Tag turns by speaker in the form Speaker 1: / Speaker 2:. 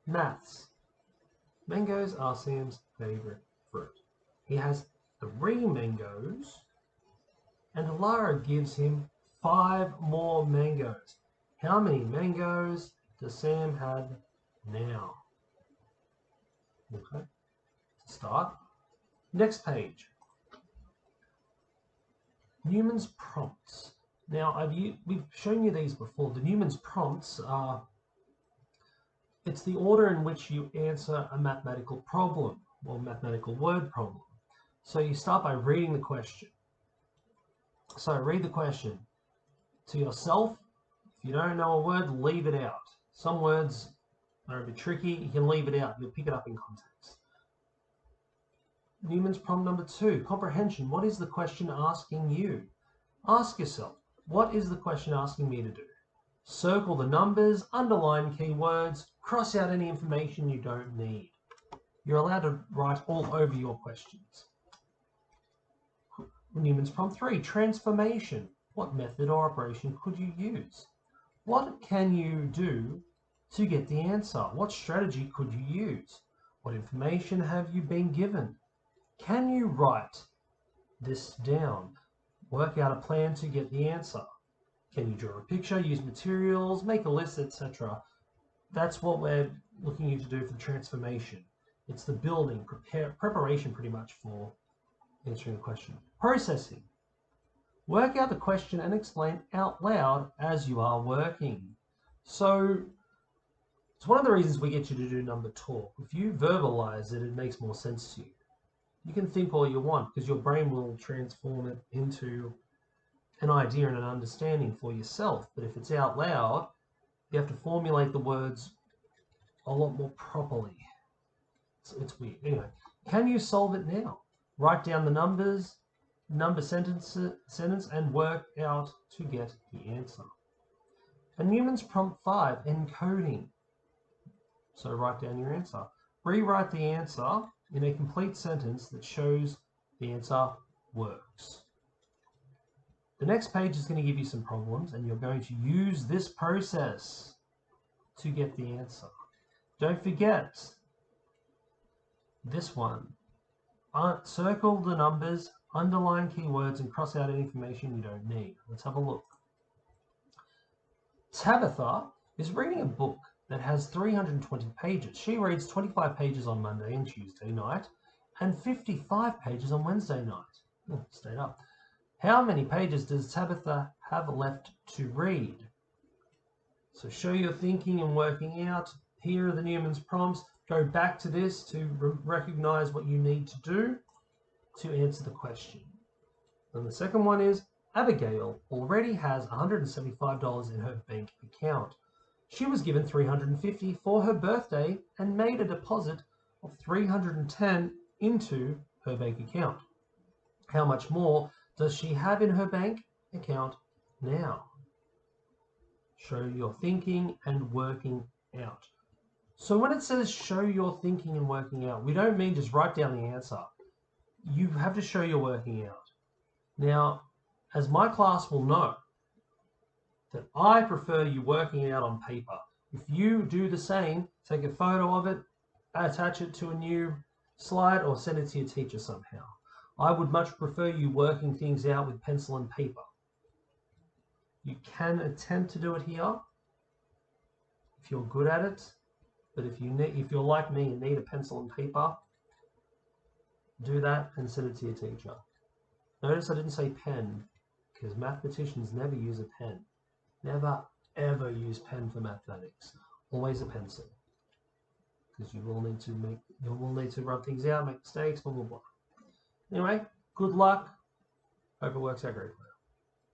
Speaker 1: Maths. Mangoes are Sam's favourite fruit. He has 3 mangoes, and Lara gives him 5 more mangoes. How many mangoes does Sam have now? Okay, to start. Next page. Newman's prompts. Now, we've shown you these before. The Newman's prompts are, it's the order in which you answer a mathematical problem or mathematical word problem. So you start by reading the question. So read the question to yourself. If you don't know a word, leave it out. Some words are a bit tricky. You can leave it out. You'll pick it up in context. Newman's prompt number 2, comprehension. What is the question asking you? Ask yourself, what is the question asking me to do? Circle the numbers, underline keywords, cross out any information you don't need. You're allowed to write all over your questions. Newman's prompt 3, transformation. What method or operation could you use? What can you do to get the answer? What strategy could you use? What information have you been given? Can you write this down? Work out a plan to get the answer. Can you draw a picture, use materials, make a list, etc.? That's what we're looking you to do for the transformation. It's the building, preparation pretty much for answering the question. Processing. Work out the question and explain out loud as you are working. So it's one of the reasons we get you to do number talk. If you verbalize it, it makes more sense to you. You can think all you want because your brain will transform it into an idea and an understanding for yourself. But if it's out loud, you have to formulate the words a lot more properly. So it's weird. Anyway, can you solve it now? Write down the numbers, sentence, and work out to get the answer. And Newman's prompt 5, encoding. So write down your answer. Rewrite the answer in a complete sentence that shows the answer works. The next page is going to give you some problems, and you're going to use this process to get the answer. Don't forget this one. Circle the numbers, underline keywords, and cross out any information you don't need. Let's have a look. Tabitha is reading a book that has 320 pages. She reads 25 pages on Monday and Tuesday night and 55 pages on Wednesday night. Stayed up. How many pages does Tabitha have left to read? So show your thinking and working out. Here are the Newman's prompts. Go back to this to recognize what you need to do to answer the question. And the second one is, Abigail already has $175 in her bank account. She was given $350 for her birthday and made a deposit of $310 into her bank account. How much more does she have in her bank account now? Show your thinking and working out. So when it says show your thinking and working out, we don't mean just write down the answer. You have to show your working out. Now, as my class will know, that I prefer you working out on paper. If you do the same, take a photo of it, attach it to a new slide, or send it to your teacher somehow. I would much prefer you working things out with pencil and paper. You can attempt to do it here if you're good at it, but if you're like me and need a pencil and paper, do that and send it to your teacher. Notice I didn't say pen, because mathematicians never use a pen. Never ever use pen for mathematics. Always a pencil, because you will need to rub things out, make mistakes, blah blah blah. Anyway, good luck. Hope it works out great.